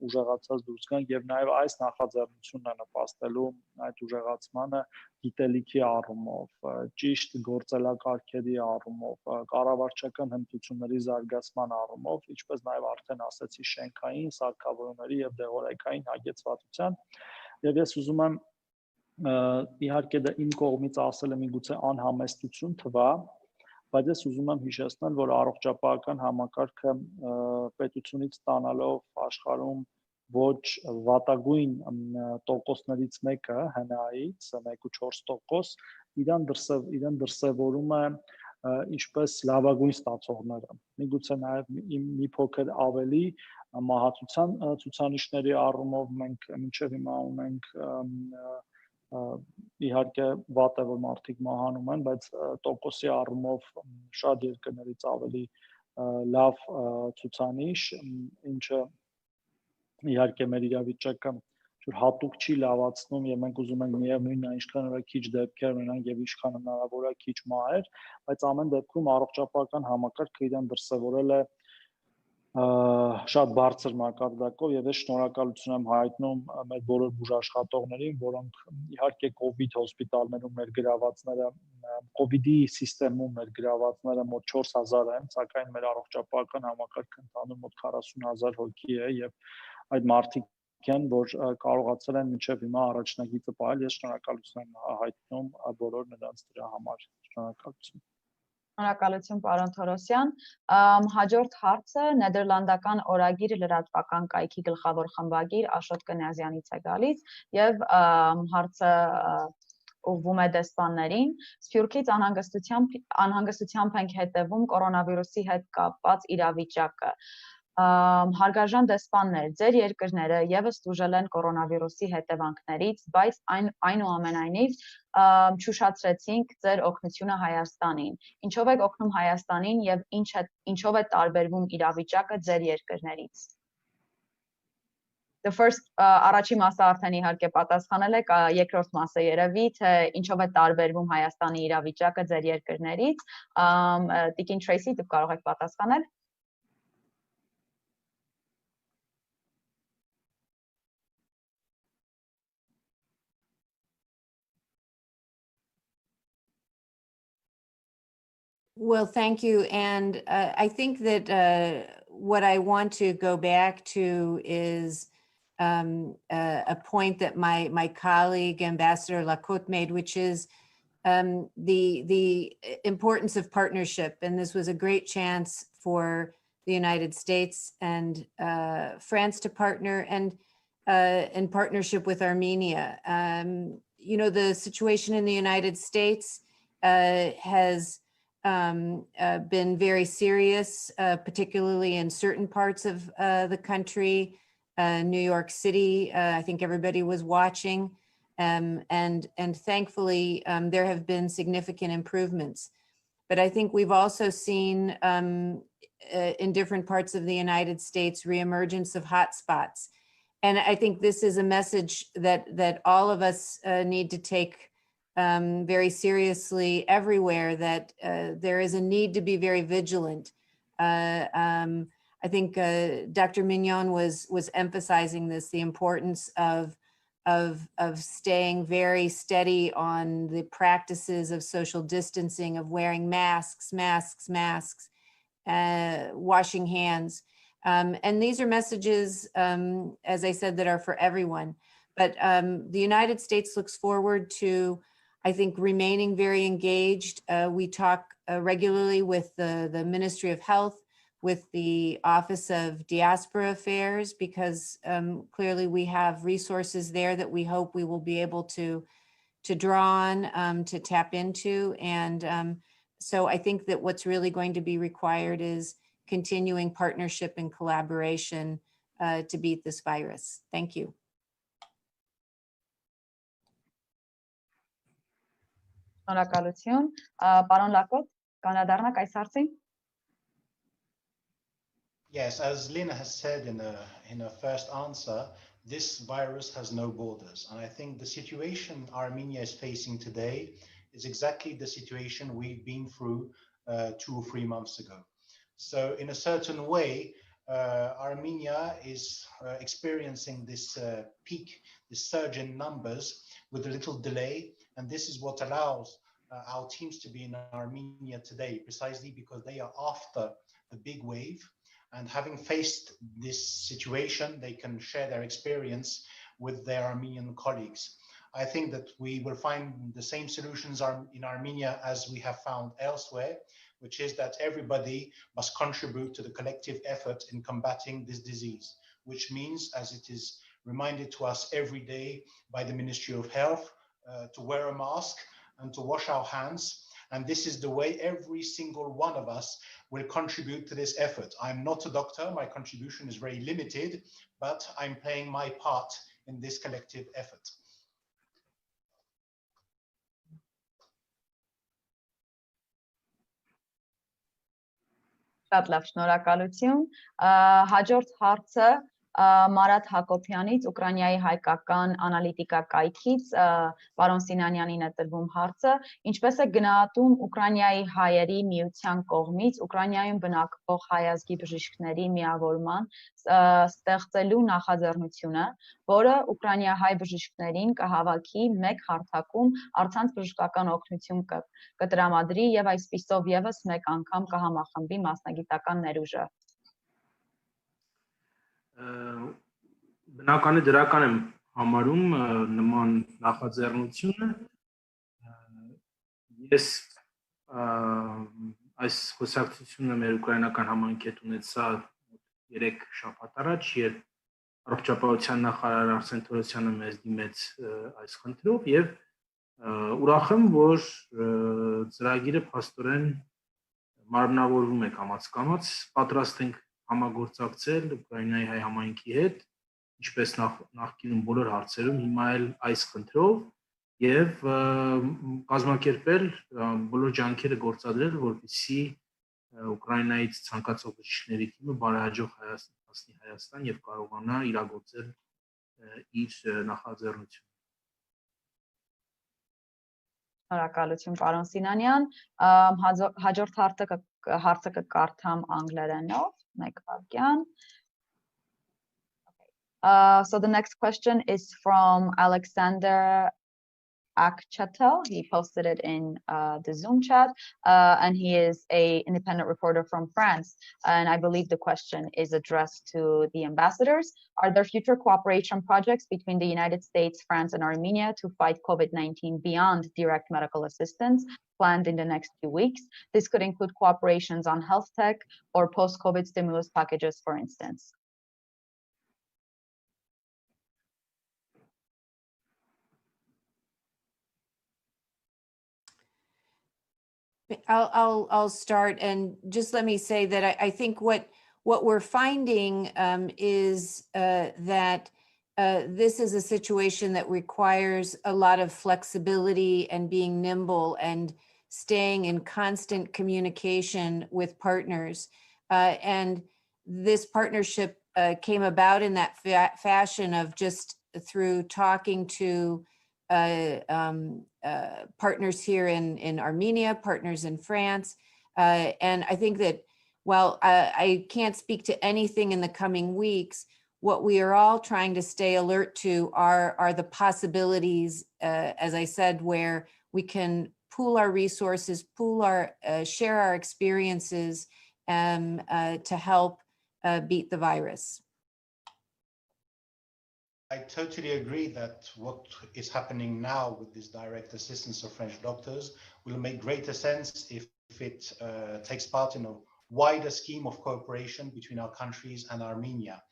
ուժեղացած դուրս գանք եւ նաեւ այս նախաձեռնությունն է նպաստելու այդ ուժեղացմանը գիտելիքի առումով, ճիշտ գործելակարգերի առումով, կառավարչական հմտությունների զարգացման առումով, ինչպես նաեւ արդեն ասացի, շենքային, սարքավորումների եւ դեղորայքային հագեցվածության եւ ես ուզում եմ իհարկե դա իմ կողմից ասել եմ միգուցե անհամեստություն թվա, բայց ես ուզում եմ հիշեցնել, որ առողջապահական համակարգը պետությունից ստանալով աշխարհում ոչ վատագույն տոկոսներից մեկը հնայից 1.4% իրեն դրսևորում է ինչպես լավագույն ստացողները։ Միգուցե նաև մի փոքր ավելի մահացության ցուցանիշների առումով մենք մինչև հիմա ունենք իհարկե վատ է որ մարդիկ մահանում են, բայց տոկոսի առումով շատ երկրներից ավելի լավ ցուցանիշ, ինչը իհարկե մեր իրավիճակը հատուկ չի լավացնում եւ մենք ուզում ենք միևնույնն է ինչքան որ քիչ դեպքեր ունենանք եւ ինչքան հնարավոր է քիչ մահեր, բայց ամեն դեպքում առողջապահական համակարգը իրեն դրսևորել է շատ բարձր մակարդակով եւ ես շնորհակալություն եմ հայտնում մեր բոլոր բուժաշխատողներին, որոնք իհարկե COVID հոսպիտալներում ներգրավվածները, COVID-ի սիստեմում ներգրավվածները մոտ 4000 են, սակայն մեր առողջապահական համակարգը ընդհանուր մոտ 40000 հոգի է եւ այդ մարդիկ են, որ կարողացել են մինչեւ հիմա առաջնագիծը պահել, ես շնորհակալություն եմ հայտնում բոլոր նրանց դրա համար, շնորհակալություն։ Շնորհակալություն, պարոն Թորոսյան։ Հաջորդ հարցը Նեդերլանդական օրագիր լրատվական կայքի գլխավոր խմբագիր Աշոտ Կնյազյանից է գալիս եւ հարցը ուղղվում է դեսպաններին։ Սփյուռքից անհանգստությամբ ենք հետևում կորոնավիրուսի հետ կապված իրավիճակը։ Հարգարժան դեսպաններ, ձեր երկրները եւս տուժել են կորոնավիրուսի հետևանքներից, բայց այնուամենայնիվ չուշացրեցինք ձեր օգնությունը Հայաստանին։ Ինչով եք օգնում Հայաստանին եւ ինչով է տարբերվում իրավիճակը ձեր երկրներից։ The first առաջի մասը արդեն իհարկե պատասխանել եք, երկրորդ մասը երևի թե ինչով է տարբերվում Հայաստանի իրավիճակը ձեր երկրներից։ Տիկին Թրեյսի, դուք կարող եք պատասխանել։ Well, thank you. And I think that what I want to go back to is a point that my colleague, Ambassador Lաքոթի, made, which is the importance of partnership. And this was a great chance for the United States and France to partner and in partnership with Armenia. You know, the situation in the United States has been very serious, particularly in certain parts of the country. New York City, I think everybody was watching, and thankfully there have been significant improvements. But I think we've also seen in different parts of the United States reemergence of hotspots. And I think this is a message that all of us need to take very seriously everywhere, that there is a need to be very vigilant. I think Dr. Mignon was emphasizing this, the importance of staying very steady on the practices of social distancing, of wearing masks, washing hands. And these are messages, as I said, that are for everyone. But the United States looks forward to, I think, remaining very engaged. We talk regularly with the Ministry of Health, with the Office of Diaspora Affairs, because clearly we have resources there that we hope we will be able to draw on, to tap into. And so I think that what's really going to be required is continuing partnership and collaboration to beat this virus. Thank you. Շնորհակալություն, պարոն Լաքոթ, կանադառնաք այս հարցին։ Yes, as Lena has said in her first answer, this virus has no borders. And I think the situation Armenia is facing today is exactly the situation we've been through 2 or 3 months ago. So in a certain way, Armenia is experiencing this peak, this surge in numbers with a little delay. And this is what allows our teams to be in Armenia today, precisely because they are after the big wave. And having faced this situation, they can share their experience with their Armenian colleagues. I think that we will find the same solutions in Armenia as we have found elsewhere, which is that everybody must contribute to the collective effort in combating this disease, which means, as it is reminded to us every day by the Ministry of Health, to wear a mask and to wash our hands. And this is the way every single one of us will contribute to this effort. I'm not a doctor, my contribution is very limited, but I'm playing my part in this collective effort. Շատ լավ, շնորհակալություն։ Հաջորդ հարցը Մարատ Հակոբյանից, Ուկրաինայի հայկական անալիտիկա կայքից, պարոն Սինանյանին է տրվում հարցը, ինչպես է գնահատում Ուկրաինայի հայերի միության կողմից Ուկրաինայում բնակվող հայ ազգի բժիշկների միավորման ստեղծելու նախաձեռնությունը, որը ուկրաինահայ բժիշկներին կհավաքի մեկ հարթակում առցանց բժշկական օգնություն կտրամադրի եւ այսպիսով եւս մեկ անգամ կհամախմբի մասնագիտական ներուժը։ Բնականի դրական եմ համարում նման նախաձեռնությունը։ Ես այս խոսակցությունը մեր ուկրաինական համայնքի հետ ունեցա 3 շաբաթ առաջ, երբ առողջապահության նախարար Արսեն Թորոսյանը մեզ դիմեց այս խնդրով եւ ուրախ եմ, որ ծրագիրը փաստորեն մարմնավորվում է կամաց-կամաց, պատրաստ ենք համագործակցել Ուկրաինայի հայ համայնքի հետ, ինչպես նախկինում բոլոր հարցերում, հիմա էլ այս խնդրով եւ կազմակերպել բոլոր ջանքերը գործադրել, որպեսզի Ուկրաինայից ցանկացող բժիշկների թիմը բարեհաջող հասնի Հայաստան եւ կարողանա իրագործել իր նախաձեռնությունը։ Շնորհակալություն, պարոն Սինանյան։ Հաջորդ հարցը կկարդամ անգլերենով, մեկ վայրկյան։ So the next question is from Alexander Akchatel. He posted it in the Zoom chat, and he is an independent reporter from France. And I believe the question is addressed to the ambassadors. Are there future cooperation projects between the United States, France, and Armenia to fight COVID-19 beyond direct medical assistance planned in the next few weeks? This could include cooperations on health tech or post-COVID stimulus packages, for instance. I'll start, and just let me say that I think what we're finding is that this is a situation that requires a lot of flexibility and being nimble and staying in constant communication with partners. And this partnership came about in that fashion of just through talking to partners here in Armenia, partners in France. And I think that while I can't speak to anything in the coming weeks, what we are all trying to stay alert to are the possibilities, as I said, where we can pool our resources, share our experiences to help beat the virus. I totally agree that what is happening now with this direct assistance of French doctors will make greater sense if it takes part in a wider scheme of cooperation between our countries and Armenia.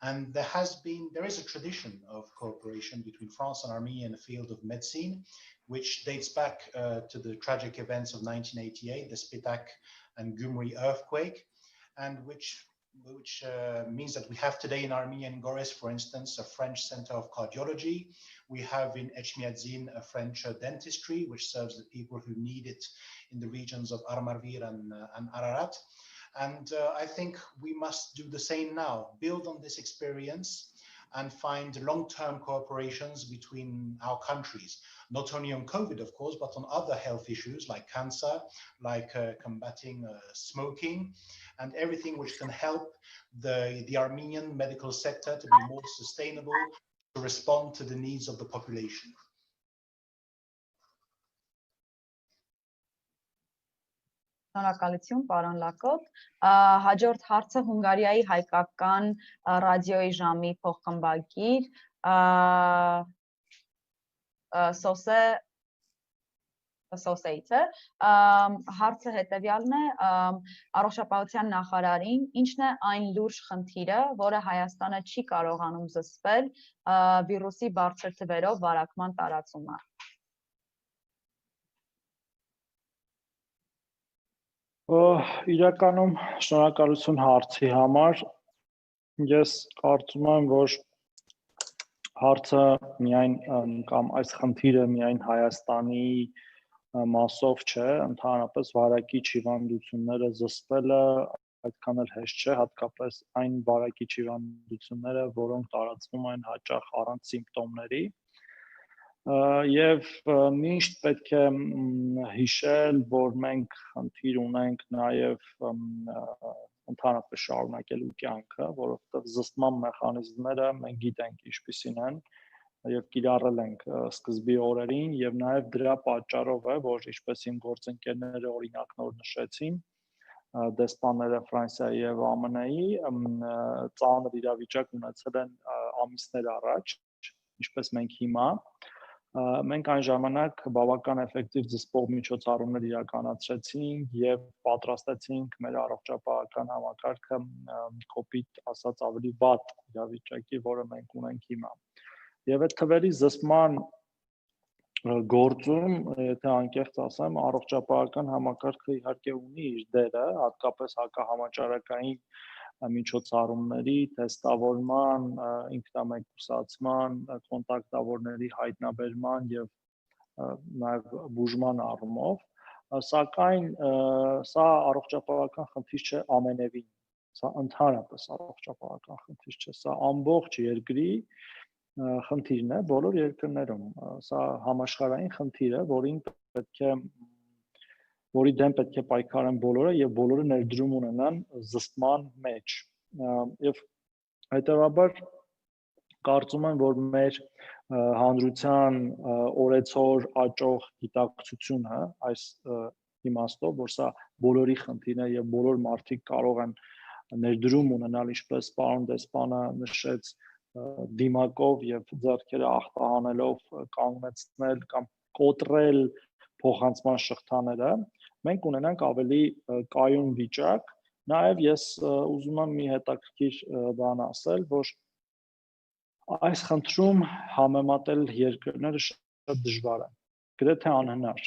And there is a tradition of cooperation between France and Armenia in the field of medicine, which dates back to the tragic events of 1988, the Spitak and Gyumri earthquake, and which means that we have today in Armenia and Goris, for instance, a French center of cardiology. We have in Echmiadzin a French dentistry, which serves the people who need it in the regions of Armarvir and Ararat. And I think we must do the same now, build on this experience and find long-term cooperations between our countries, not only on COVID, of course, but on other health issues like cancer, like combating smoking, and everything which can help the Armenian medical sector to be more sustainable, to respond to the needs of the population. Շնորհակալություն, պարոն Լաքոթ։ Հաջորդ հարցը Հունգարիայի հայկական ռադիոյի ժամի փոխխմբագիր Սոսեից է։ Հարցը հետևյալն է, առողջապահության նախարարին, ինչն է այն լուրջ խնդիրը, որը Հայաստանը չի կարողանում զսպել վիրուսի բարձր թվերով վարակման տարածումը։ Իրականում շնորհակալություն հարցի համար։ Ես կարծում եմ, որ հարցը միայն կամ այս խնդիրը միայն Հայաստանի մասով չէ, ընդհանրապես վարակիչ հիվանդությունները զսպելը այդքան էլ հեշտ չէ, հատկապես այն վարակիչ հիվանդությունները, որոնք տարածվում են հաճախ առանց սիմպտոմների։ Եվ միշտ պետք է հիշել, որ մենք խնդիր ունենք նաև ընդհանրապես շարունակելու կյանքը, որովհետև զսպման մեխանիզմները մենք գիտենք ինչպիսին են եւ կիրառել ենք սկզբի օրերին եւ նաեւ դրա պատճառով է, որ ինչպես իմ գործընկերները օրինակնոր նշեցին, դեսպանները Ֆրանսիայի եւ ԱՄՆ-ի ծանր իրավիճակ ունեցել են ամիսներ առաջ, ինչպես մենք հիմա Մենք այն ժամանակ բավական էֆեկտիվ զսպող միջոցառումներ իրականացրեցինք եւ պատրաստեցինք մեր առողջապահական համակարգը կոպիտ ասած ավելի վատ իրավիճակի, որը մենք ունենք հիմա։ Եվ այդ թվերի զսպման գործում, եթե անկեղծ ասեմ, առողջապահական համակարգը իհարկե ունի իր դերը, հատկապես հակահամաճարակային միջոցառումների, թեստավորման, ինքնամեկուսացման, կոնտակտավորների հայտնաբերման եւ նաեւ բուժման առումով, սակայն սա առողջապահական խնդիր չէ ամենևին, սա ընդհանրապես առողջապահական խնդիր չէ, սա ամբողջ երկրի խնդիրն է բոլոր երկրներում, սա համաշխարհային խնդիր է, որի դեմ պետք է պայքարեն բոլորը եւ բոլորը ներդրում ունենան զսպման մեջ։ Եվ հետեւաբար կարծում եմ, որ մեր հանրության օրեցօր աճող գիտակցությունը այս իմաստով, որ սա բոլորի խնդիրն է եւ բոլոր մարդիկ կարող են ներդրում ունենալ, ինչպես պարոն դեսպանը նշեց, դիմակով եւ ձեռքերը ախտահանելով կանգնեցնել կամ կոտրել փոխանցման շղթաները, մենք ունենանք ավելի կայուն վիճակ, նաև ես ուզում եմ մի հետաքրքիր բան ասել, որ այս խնդրում համեմատել երկրները շատ դժվար է, գրեթե անհնար,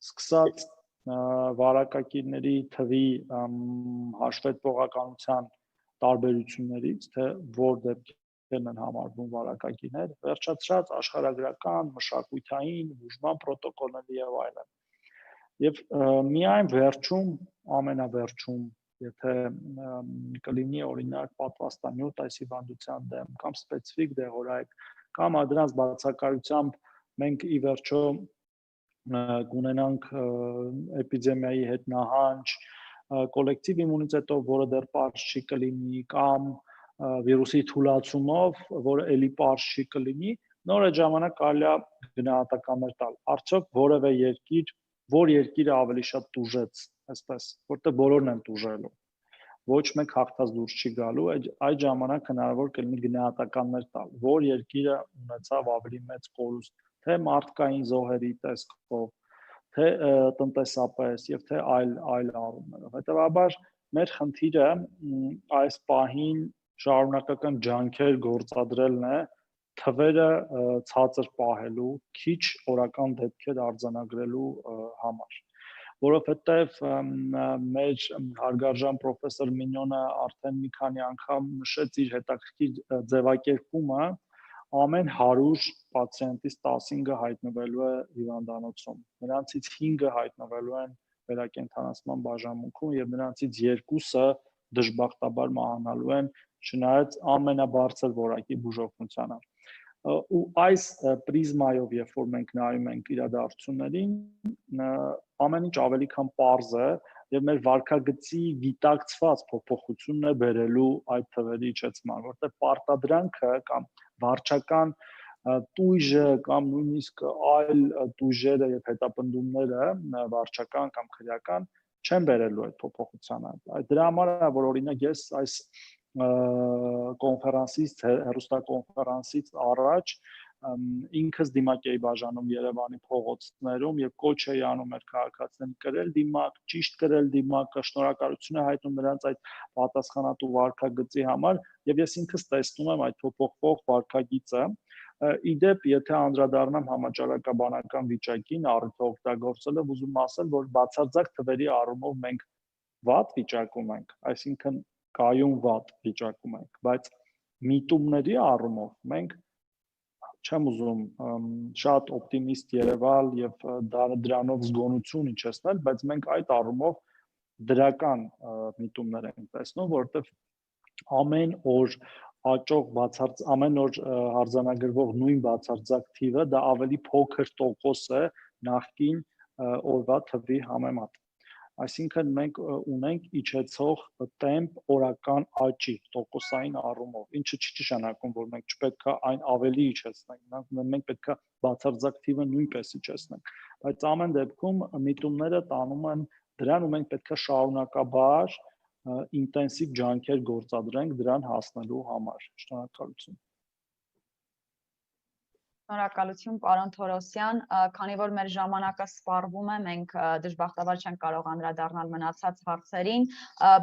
սկսած վարակակիրների թվի հաշվետվողականության տարբերություններից, թե որ դեպքերն են համարվում վարակակիրներ, վերջացրած աշխարհագրական, մշակութային, բուժման պրոտոկոլների եւ այլն։ Եվ միայն վերջում, ամենավերջում, եթե կլինի օրինակ պատվաստանյութ այս հիվանդության դեմ կամ սպეციფიկ դեղորայք կամ դրանց բացակայությամբ մենք ի վերջո կունենանք էպիդեմիայի հետ նահանջ, կոլեկտիվ իմունիտետով, որը դեռ պարզ չի կլինի, կամ վիրուսի թուլացումով, որը էլի պարզ չի կլինի, նոր այդ ժամանակ կարելի է գնահատականներ տալ։ Արդյոք որևէ երկիր, որ երկիրը ավելի շատ տուժեց, այսպես, որտեղ բոլորն են տուժելու, ոչ մեկ հաղթած դուրս չի գալու, այդ ժամանակ հնարավոր կլինի գնահատականներ տալ, որ երկիրը ունեցավ ավելի մեծ կորուստ, թե մարդկային զոհերի տեսքով, թե տնտեսապես եւ թե այլ առումներով։ Հետեւաբար մեր խնդիրը այս պահին շարունակական ջանքեր գործադրելն է թվերը ցածր պահելու, քիչ օրական դեպքեր արձանագրելու համար, որովհետև մեր հարգարժան պրոֆեսոր Մինյոնը արդեն մի քանի անգամ նշեց իր հետաքրքիր ձևակերպումը, ամեն 100 պացիենտից 15-ը հայտնվելու է հիվանդանոցում, նրանցից 5-ը հայտնվելու են վերակենդանացման բաժանմունքում եւ նրանցից 2-ը դժբախտաբար մահանալու են չնայած ամենաբարձր որակի բուժօգնությանը։ Ու այս պրիզմայով, երբ որ մենք նայում ենք իրադարձություններին, ամեն ինչ ավելի քան պարզ է եւ մեր վարքագծի գիտակցված փոփոխությունն է բերելու այդ թվերի իջեցման, որտեղ պարտադրանքը կամ վարչական տույժը կամ նույնիսկ այլ տույժերը եւ հետապնդումները վարչական կամ քրեական չեն բերելու այդ փոփոխությանը։ Դրա համար է, որ օրինակ ես այս կոնֆերանսից, հեռուստակոնֆերանսից առաջ ինքս դիմակ էի բաժանում Երևանի փողոցներում եւ կոչ էի անում մեր քաղաքացիներին կրել դիմակ, ճիշտ կրել դիմակը, շնորհակալություն է հայտնում նրանց այդ պատասխանատու վարքագծի համար եւ ես ինքս տեսնում եմ այդ փոփոխվող վարքագիծը։ Իդեպ, եթե անդրադառնամ համաճարակաբանական վիճակին, առիթը օգտագործելով, ուզում ասել, որ բացարձակ թվերի առումով մենք վատ վիճակում ենք, այսինքն կայուն վատ վիճակում ենք, բայց միտումների առումով մենք չեմ ուզում շատ օպտիմիստ երևալ եւ դրանով զգոնություն իջեցնել, բայց մենք այդ առումով դրական միտումներ ենք տեսնում, որովհետեւ ամեն օր աճող ամեն օր արձանագրվող նույն բացարձակ թիվը դա ավելի փոքր տոկոս է նախկին օրվա թվի համեմատ։ Այսինքն մենք ունենք իջեցող տեմպ օրական աճի տոկոսային առումով, ինչը չի նշանակում, որ մենք չպետք է այն ավելի իջեցնենք, մենք պետք է բացարձակ թիվը նույնպես իջեցնենք, բայց ամեն դեպքում միտումները տանում են դրան ու մենք պետք է շարունակաբար ինտենսիվ ջանքեր գործադրենք դրան հասնելու համար։ Շնորհակալություն։ Շնորհակալություն, պարոն Թորոսյան, քանի որ մեր ժամանակը սպառվում է, մենք դժբախտաբար չենք կարող անդրադառնալ մնացած հարցերին,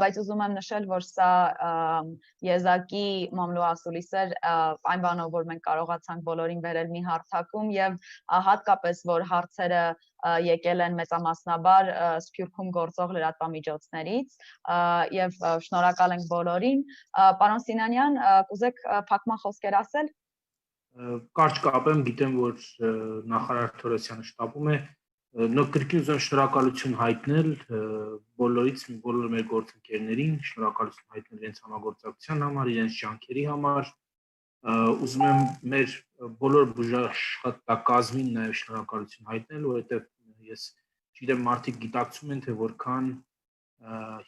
բայց ուզում եմ նշել, որ սա եզակի մամլու ասուլիս էր այն բանով, որ մենք կարողացանք բոլորին բերել մի հարթակում եւ հատկապես, որ հարցերը եկել են մեծամասնաբար Սփյուռքում գործող լրատվամիջոցներից եւ շնորհակալ ենք բոլորին։ Պարոն Սինանյան, կուզեք փակման խոսքեր ասել։ Կարճ կապեմ, գիտեմ, որ նախարար Թորոսյանը շտապում է, կրկին ուզում շնորհակալություն հայտնել բոլոր մեր գործընկերներին, շնորհակալություն հայտնել իրենց համագործակցության համար, իրենց ջանքերի համար, ուզում եմ մեր բոլոր բուժաշխատակազմին նաև շնորհակալություն հայտնել, որովհետև ես չգիտեմ, մարդիկ գիտակցում են, թե որքան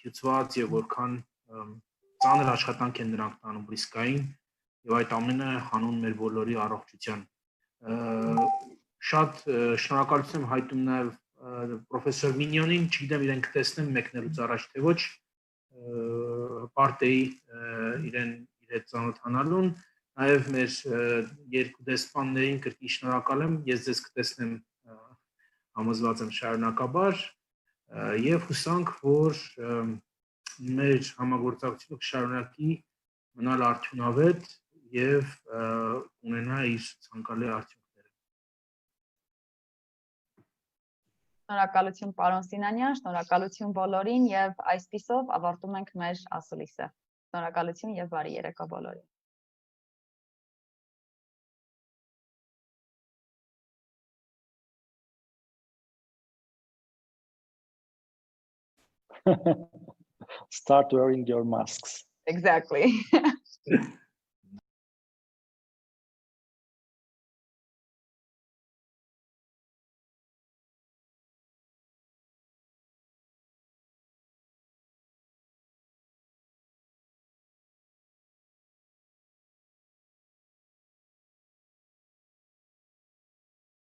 հյուծված եւ որքան ծանր աշխատանք են նրանք տանում ռիսկային եւ այդ ամենը հանուն մեր բոլորի առողջության։ Շատ շնորհակալություն եմ հայտնում նաեւ պրոֆեսոր Մինյոնին, չգիտեմ իրեն կտեսնեմ մեկնելուց առաջ թե ոչ, պարտեի իրեն իր հետ ծանոթանալուն, նաեւ մեր երկու դեսպաններին կրկին շնորհակալ եմ, ես ձեզ կտեսնեմ համոզված եմ շարունակաբար եւ հուսանք, որ մեր համագործակցությունը կշարունակի մնալ արդյունավետ եւ ունենա իր ցանկալի արդյունքները։ Շնորհակալություն պարոն Սինանյան, շնորհակալություն բոլորին եւ այսպիսով ավարտում ենք մեր ասուլիսը։ Շնորհակալություն եւ բարի երեկո բոլորին։ Start wearing your masks. Exactly.